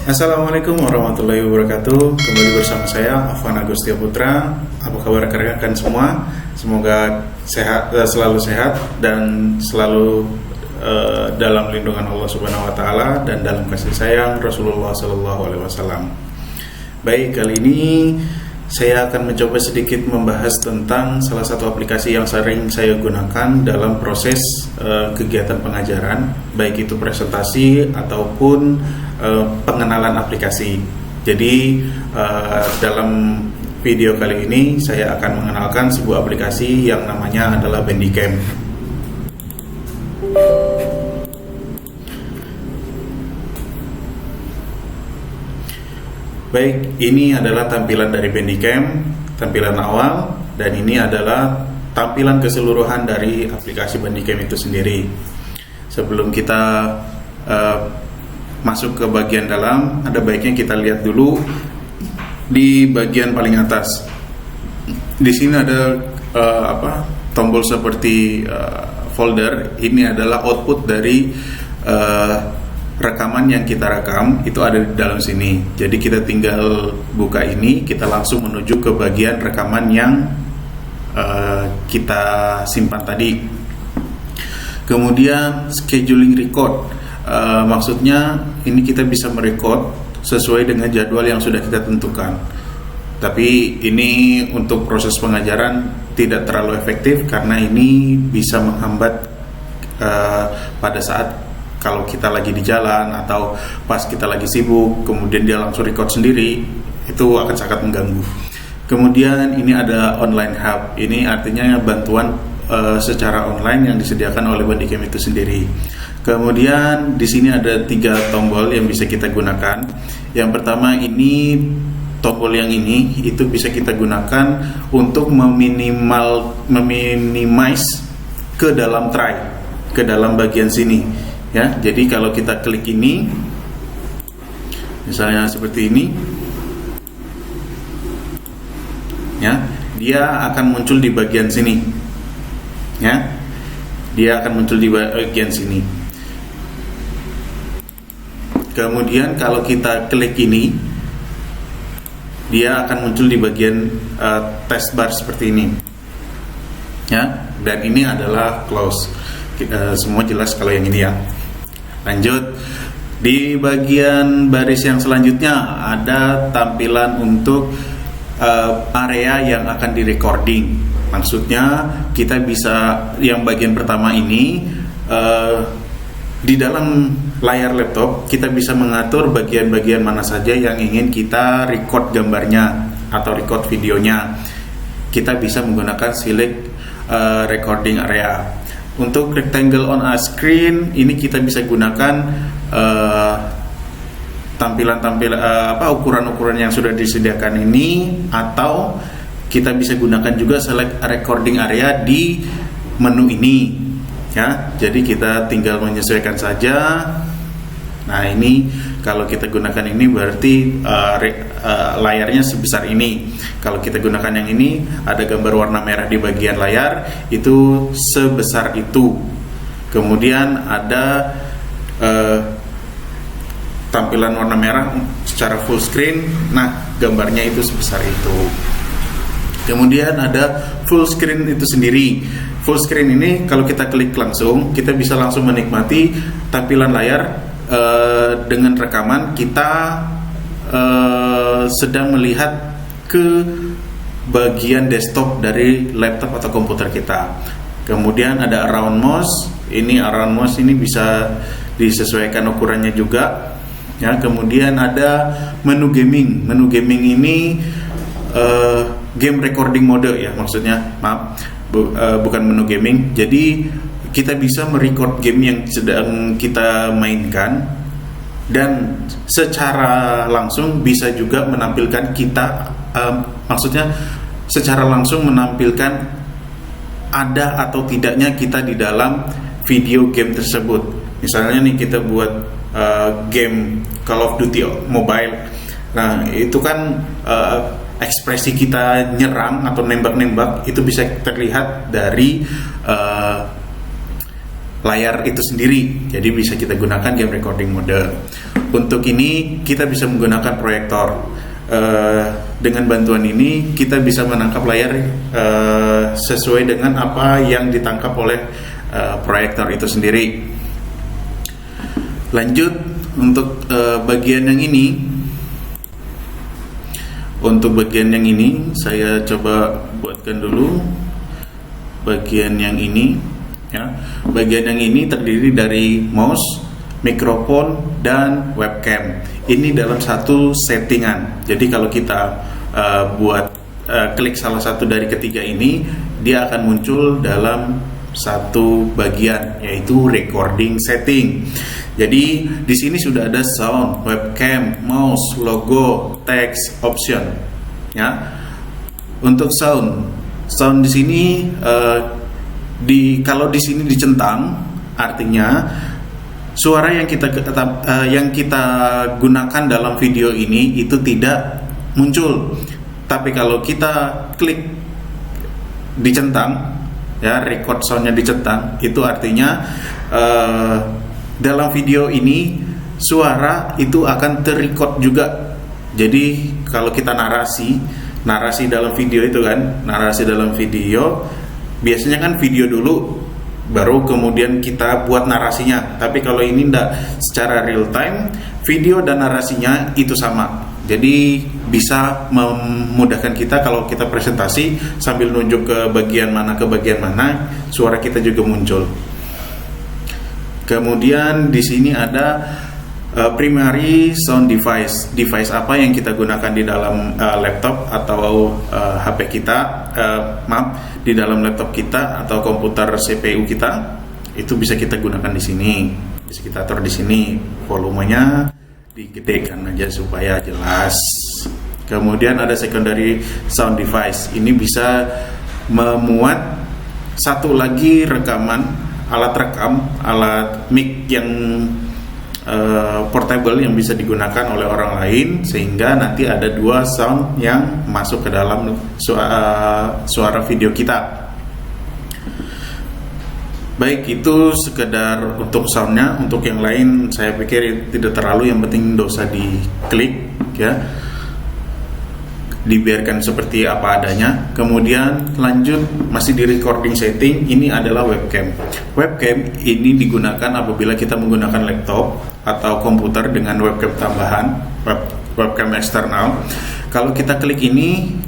Assalamualaikum warahmatullahi wabarakatuh. Kembali bersama saya Afwan Agustia Putra. Apa kabar rekan-rekan semua? Semoga selalu sehat dan selalu dalam lindungan Allah Subhanahu Wa Taala dan dalam kasih sayang Rasulullah Sallallahu Alaihi Wasallam. Baik, kali ini saya akan mencoba sedikit membahas tentang salah satu aplikasi yang sering saya gunakan dalam proses kegiatan pengajaran, baik itu presentasi ataupun pengenalan aplikasi. Jadi dalam video kali ini saya akan mengenalkan sebuah aplikasi yang namanya adalah Bandicam. Baik, ini adalah tampilan dari Bandicam, tampilan awal, dan ini adalah tampilan keseluruhan dari aplikasi Bandicam itu sendiri. Sebelum kita masuk ke bagian dalam, ada baiknya kita lihat dulu di bagian paling atas. Di sini ada tombol seperti folder. Ini adalah output dari rekaman yang kita rekam, itu ada di dalam sini. Jadi kita tinggal buka ini, kita langsung menuju ke bagian rekaman yang kita simpan tadi. Kemudian scheduling record. Maksudnya ini kita bisa merecord sesuai dengan jadwal yang sudah kita tentukan. Tapi ini untuk proses pengajaran tidak terlalu efektif karena ini bisa menghambat pada saat kalau kita lagi di jalan atau pas kita lagi sibuk, kemudian dia langsung record sendiri, itu akan sangat mengganggu. Kemudian ini ada online hub. Ini artinya bantuan secara online yang disediakan oleh Bandicam itu sendiri. Kemudian di sini ada 3 tombol yang bisa kita gunakan. Yang pertama ini tombol yang ini itu bisa kita gunakan untuk meminimize ke dalam try, ke dalam bagian sini. Ya, jadi kalau kita klik ini, misalnya seperti ini, ya, dia akan muncul di bagian sini. Ya, dia akan muncul di bagian sini. Kemudian kalau kita klik ini, dia akan muncul di bagian taskbar seperti ini, ya. Dan ini adalah close. Semua jelas kalau yang ini ya. Lanjut, di bagian baris yang selanjutnya ada tampilan untuk area yang akan direcording. Maksudnya kita bisa, yang bagian pertama ini di dalam layar laptop kita bisa mengatur bagian-bagian mana saja yang ingin kita record gambarnya atau record videonya. Kita bisa menggunakan select recording area. Untuk rectangle on a screen ini kita bisa gunakan ukuran-ukuran yang sudah disediakan ini, atau kita bisa gunakan juga select recording area di menu ini. Ya, jadi kita tinggal menyesuaikan saja. Nah, ini kalau kita gunakan ini berarti layarnya sebesar ini. Kalau kita gunakan yang ini, ada gambar warna merah di bagian layar, itu sebesar itu. Kemudian ada tampilan warna merah secara full screen. Nah, gambarnya itu sebesar itu. Kemudian ada full screen itu sendiri. Full screen ini kalau kita klik langsung, kita bisa langsung menikmati tampilan layar dengan rekaman kita sedang melihat ke bagian desktop dari laptop atau komputer kita. Kemudian ada around mouse. Ini around mouse ini bisa disesuaikan ukurannya juga. Ya, kemudian ada menu gaming. Menu gaming ini game recording mode ya, maksudnya, maaf, bukan menu gaming. Jadi kita bisa merecord game yang sedang kita mainkan, dan secara langsung bisa juga menampilkan kita, maksudnya secara langsung menampilkan ada atau tidaknya kita di dalam video game tersebut. Misalnya nih kita buat game Call of Duty Mobile. Nah, itu kan ekspresi kita nyerang atau nembak-nembak itu bisa terlihat dari layar itu sendiri. Jadi bisa kita gunakan game recording mode. Untuk ini kita bisa menggunakan proyektor. Dengan bantuan ini kita bisa menangkap layar sesuai dengan apa yang ditangkap oleh proyektor itu sendiri. Lanjut untuk bagian yang ini. Untuk bagian yang ini saya coba buatkan dulu bagian yang ini ya. Bagian yang ini terdiri dari mouse, mikrofon, dan webcam. Ini dalam satu settingan. Jadi kalau kita klik salah satu dari ketiga ini, dia akan muncul dalam satu bagian, yaitu recording setting. Jadi di sini sudah ada sound, webcam, mouse, logo, text, option. Ya. Untuk sound di sini kalau di sini dicentang, artinya suara yang kita gunakan dalam video ini itu tidak muncul. Tapi kalau kita klik dicentang, ya, record soundnya dicentang, itu artinya dalam video ini suara itu akan terrecord juga. Jadi kalau kita narasi dalam video itu kan, narasi dalam video biasanya kan video dulu, baru kemudian kita buat narasinya. Tapi kalau ini enggak, secara real time video dan narasinya itu sama. Jadi bisa memudahkan kita kalau kita presentasi sambil nunjuk ke bagian mana suara kita juga muncul. Kemudian di sini ada primary sound device. Device apa yang kita gunakan di dalam laptop atau HP kita, di dalam laptop kita atau komputer CPU kita, itu bisa kita gunakan di sini. Bisa kita atur di sini, volumenya digedekan aja supaya jelas. Kemudian ada secondary sound device. Ini bisa memuat satu lagi alat mic yang portable yang bisa digunakan oleh orang lain, sehingga nanti ada dua sound yang masuk ke dalam suara video kita. Baik, itu sekedar untuk soundnya. Untuk yang lain saya pikir tidak terlalu, yang penting dosa diklik ya, dibiarkan seperti apa adanya. Kemudian lanjut, masih di recording setting. Ini adalah webcam. Webcam ini digunakan apabila kita menggunakan laptop atau komputer dengan webcam tambahan, webcam eksternal. Kalau kita klik ini,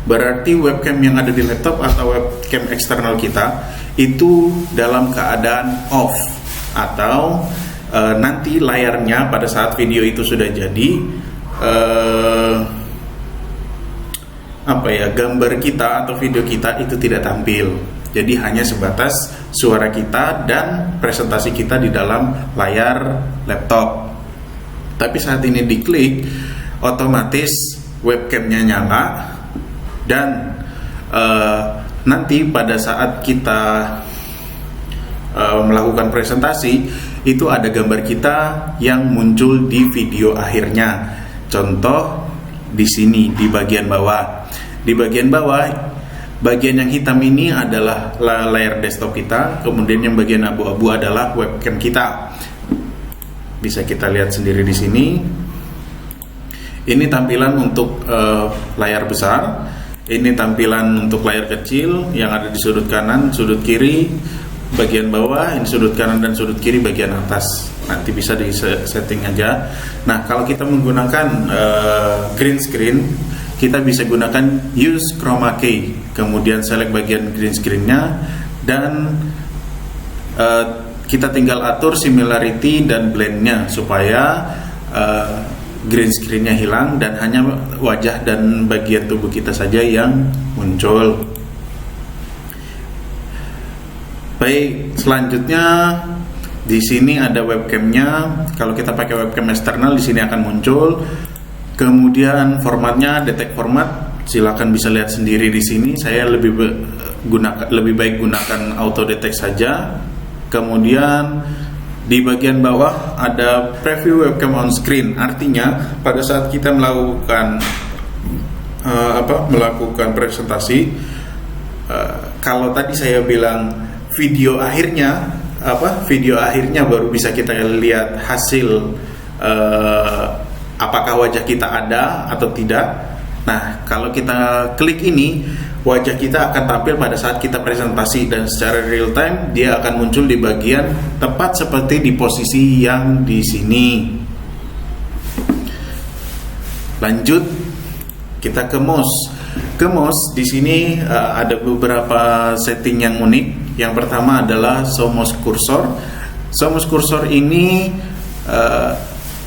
berarti webcam yang ada di laptop atau webcam eksternal kita itu dalam keadaan off, atau nanti layarnya pada saat video itu sudah jadi, gambar kita atau video kita itu tidak tampil. Jadi hanya sebatas suara kita dan presentasi kita di dalam layar laptop. Tapi saat ini diklik, otomatis webcamnya nyala, dan nanti pada saat kita melakukan presentasi itu ada gambar kita yang muncul di video akhirnya. Contoh di sini di bagian bawah. Di bagian bawah, bagian yang hitam ini adalah layar desktop kita, kemudian yang bagian abu-abu adalah webcam kita. Bisa kita lihat sendiri di sini. Ini tampilan untuk layar besar. Ini tampilan untuk layar kecil yang ada di sudut kanan, sudut kiri, bagian bawah, ini sudut kanan dan sudut kiri bagian atas. Nanti bisa di setting aja. Nah, kalau kita menggunakan green screen, kita bisa gunakan use chroma key, kemudian select bagian green screen-nya, dan kita tinggal atur similarity dan blend-nya supaya green screen-nya hilang dan hanya wajah dan bagian tubuh kita saja yang muncul. Baik, selanjutnya di sini ada webcam-nya. Kalau kita pakai webcam eksternal, di sini akan muncul. Kemudian formatnya, detect format, silakan bisa lihat sendiri di sini. Saya lebih baik gunakan auto detect saja. Kemudian di bagian bawah ada preview webcam on screen. Artinya pada saat kita melakukan presentasi, kalau tadi saya bilang video akhirnya baru bisa kita lihat hasil apakah wajah kita ada atau tidak. Nah, kalau kita klik ini, wajah kita akan tampil pada saat kita presentasi, dan secara real time dia akan muncul di bagian tepat seperti di posisi yang di sini. Lanjut, kita ke mouse. Ke mouse di sini ada beberapa setting yang unik. Yang pertama adalah show mouse cursor. Show mouse cursor ini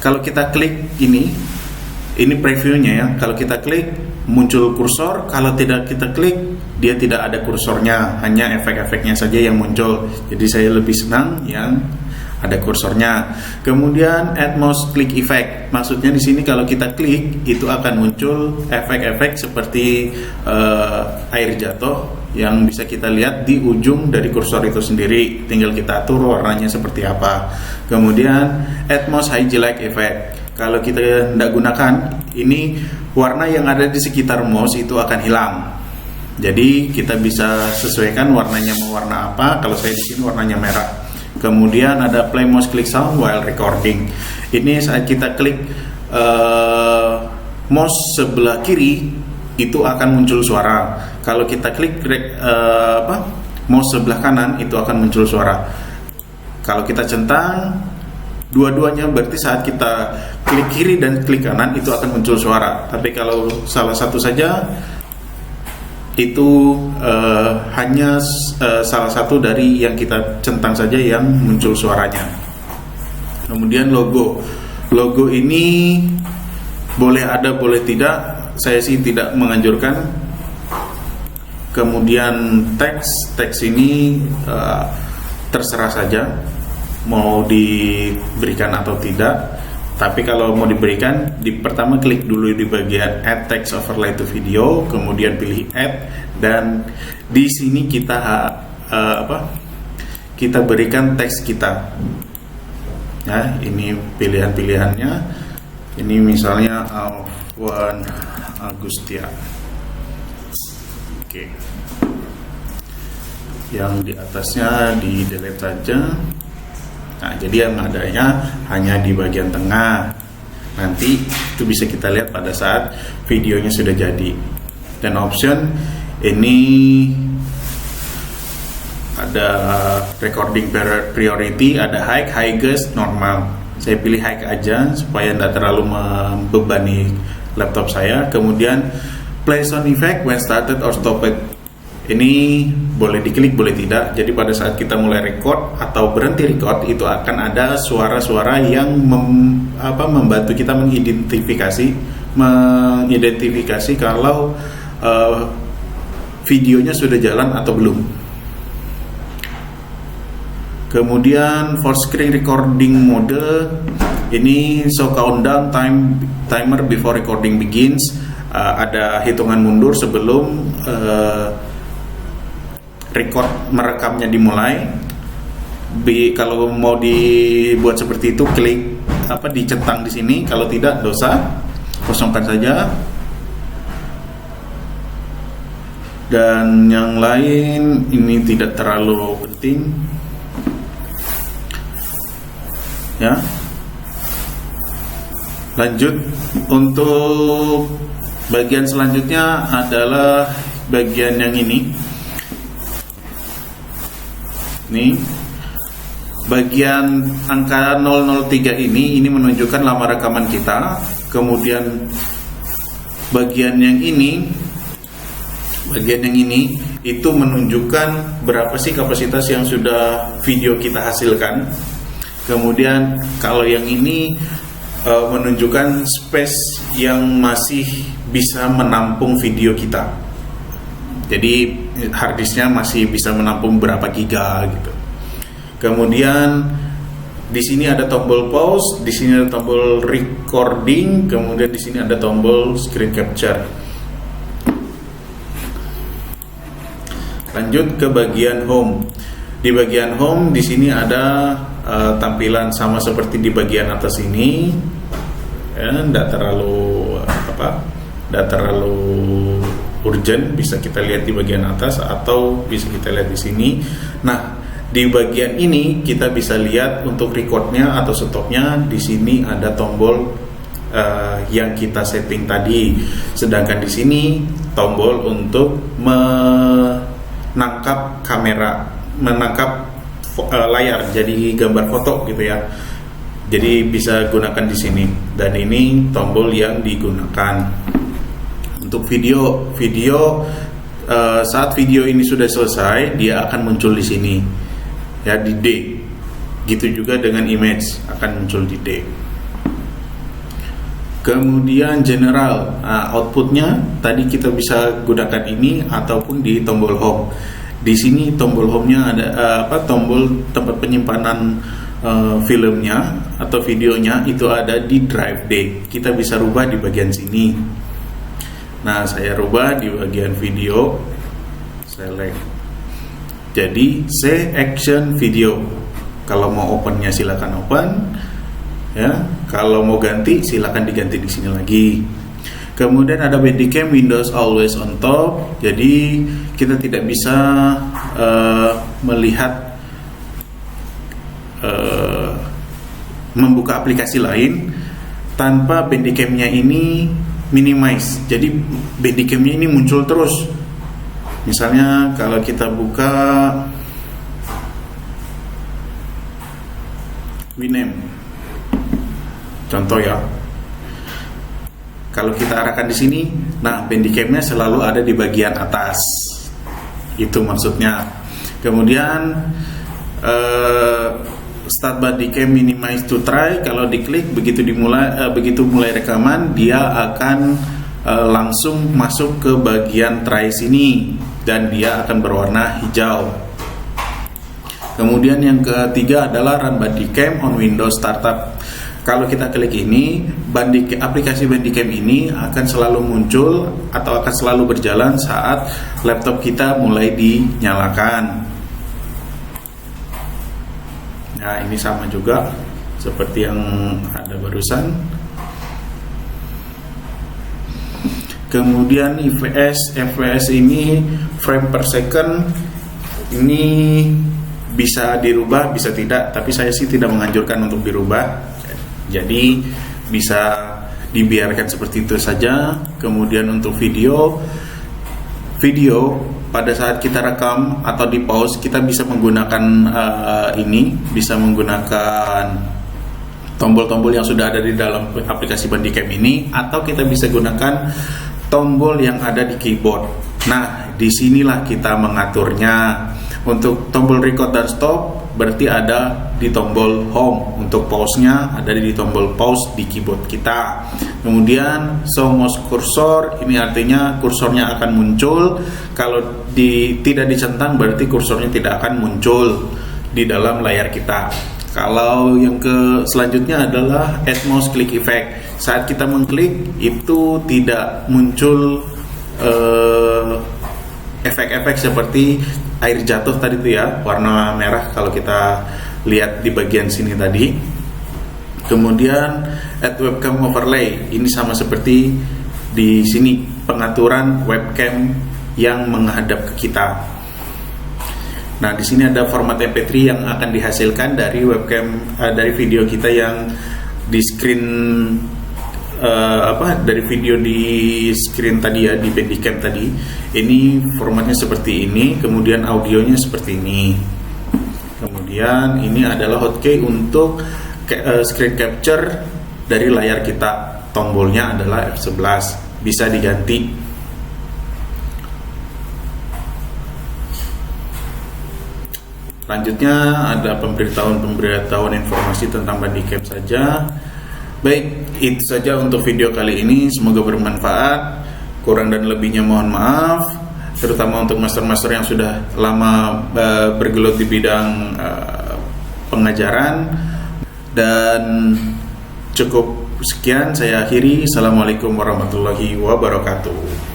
kalau kita klik ini previewnya ya. Kalau kita klik muncul kursor, kalau tidak kita klik dia tidak ada kursornya, hanya efek-efeknya saja yang muncul. Jadi saya lebih senang yang ada kursornya. Kemudian add mouse click effect. Maksudnya di sini kalau kita klik itu akan muncul efek-efek seperti air jatuh yang bisa kita lihat di ujung dari kursor itu sendiri. Tinggal kita atur warnanya seperti apa. Kemudian add mouse highlight effect. Kalau kita tidak gunakan ini, warna yang ada di sekitar mouse itu akan hilang. Jadi kita bisa sesuaikan warnanya mau warna apa. Kalau saya di sini warnanya merah. Kemudian ada play mouse click sound while recording. Ini saat kita klik mouse sebelah kiri itu akan muncul suara. Kalau kita klik mouse sebelah kanan itu akan muncul suara. Kalau kita centang dua-duanya, berarti saat kita klik kiri dan klik kanan itu akan muncul suara. Tapi kalau salah satu saja itu hanya salah satu dari yang kita centang saja yang muncul suaranya. Kemudian logo ini boleh ada boleh tidak, saya sih tidak menganjurkan. Kemudian teks ini terserah saja mau diberikan atau tidak. Tapi kalau mau diberikan, pertama klik dulu di bagian add text overlay to video, kemudian pilih add, dan di sini kita kita berikan teks kita. Ya, ini pilihan-pilihannya. Ini misalnya Alwan Agustia. Oke. Yang di atasnya di delete saja. Nah, jadi yang adanya hanya di bagian tengah. Nanti itu bisa kita lihat pada saat videonya sudah jadi. Dan option ini ada recording priority, ada high, highest, normal. Saya pilih high aja supaya tidak terlalu membebani laptop saya. Kemudian play sound effect when started or stopped. Ini boleh diklik, boleh tidak. Jadi pada saat kita mulai record atau berhenti record, itu akan ada suara-suara yang membantu kita mengidentifikasi kalau videonya sudah jalan atau belum. Kemudian for screen recording mode, ini show countdown timer before recording begins. Ada hitungan mundur sebelum merekamnya dimulai. Kalau mau dibuat seperti itu, klik dicentang di sini. Kalau tidak, dosa, kosongkan saja. Dan yang lain ini tidak terlalu penting. Ya. Lanjut, untuk bagian selanjutnya adalah bagian yang ini. Nih, bagian angka 003 ini menunjukkan lama rekaman kita. Kemudian bagian yang ini itu menunjukkan berapa sih kapasitas yang sudah video kita hasilkan. Kemudian kalau yang ini menunjukkan space yang masih bisa menampung video kita. Jadi harddisknya masih bisa menampung berapa giga gitu. Kemudian di sini ada tombol pause, di sini ada tombol recording, kemudian di sini ada tombol screen capture. Lanjut ke bagian home. Di bagian home di sini ada tampilan sama seperti di bagian atas ini. Ya, tidak terlalu urgent, bisa kita lihat di bagian atas atau bisa kita lihat di sini. Nah, di bagian ini kita bisa lihat untuk recordnya atau stopnya. Di sini ada tombol yang kita setting tadi. Sedangkan di sini tombol untuk menangkap kamera, menangkap layar jadi gambar foto gitu ya. Jadi bisa gunakan di sini. Dan ini tombol yang digunakan untuk video. Saat video ini sudah selesai, dia akan muncul di sini ya, di D. Gitu juga dengan image akan muncul di D. Kemudian general, outputnya tadi kita bisa gunakan ini ataupun di tombol home. Di sini tombol home-nya ada tombol tempat penyimpanan filmnya atau videonya itu ada di drive D. Kita bisa rubah di bagian sini. Nah, saya rubah di bagian video, select. Jadi say action video. Kalau mau opennya silakan open. Ya, kalau mau ganti silakan diganti di sini lagi. Kemudian ada Bandicam Windows always on top. Jadi kita tidak bisa melihat membuka aplikasi lain tanpa Bandicam-nya ini minimize. Jadi Bandicam-nya ini muncul terus. Misalnya kalau kita buka Winamp, contoh ya, kalau kita arahkan di sini, nah Bandicam-nya selalu ada di bagian atas, itu maksudnya. Kemudian start Bandicam minimize to try, kalau diklik begitu mulai rekaman, dia akan langsung masuk ke bagian try sini dan dia akan berwarna hijau. Kemudian yang ketiga adalah run Bandicam on Windows Startup. Kalau kita klik ini, aplikasi Bandicam ini akan selalu muncul atau akan selalu berjalan saat laptop kita mulai dinyalakan. Nah, ini sama juga seperti yang ada barusan. Kemudian FPS ini frame per second ini bisa dirubah, bisa tidak, tapi saya sih tidak menganjurkan untuk dirubah. Jadi bisa dibiarkan seperti itu saja. Kemudian untuk video pada saat kita rekam atau di pause, kita bisa menggunakan bisa menggunakan tombol-tombol yang sudah ada di dalam aplikasi Bandicam ini, atau kita bisa gunakan tombol yang ada di keyboard. Nah, disinilah kita mengaturnya. Untuk tombol record dan stop berarti ada di tombol home. Untuk pause-nya ada di tombol pause di keyboard kita. Kemudian show mouse cursor, ini artinya kursornya akan muncul. Kalau tidak dicentang berarti kursornya tidak akan muncul di dalam layar kita. Kalau yang selanjutnya adalah add mouse click effect. Saat kita mengklik itu tidak muncul efek-efek seperti air jatuh tadi itu ya, warna merah kalau kita lihat di bagian sini tadi. Kemudian add webcam overlay, ini sama seperti di sini, pengaturan webcam yang menghadap ke kita. Nah, di sini ada format MP3 yang akan dihasilkan dari webcam dari video kita yang di screen dari video di screen tadi ya, di Bandicam tadi. Ini formatnya seperti ini, kemudian audionya seperti ini. Kemudian ini adalah hotkey untuk screen capture dari layar kita. Tombolnya adalah F11, bisa diganti. Selanjutnya ada pemberitahuan informasi tentang Bandicam saja. Baik, itu saja untuk video kali ini. Semoga bermanfaat. Kurang dan lebihnya mohon maaf, terutama untuk master-master yang sudah lama bergelut di bidang pengajaran. Dan cukup sekian, saya akhiri. Assalamualaikum warahmatullahi wabarakatuh.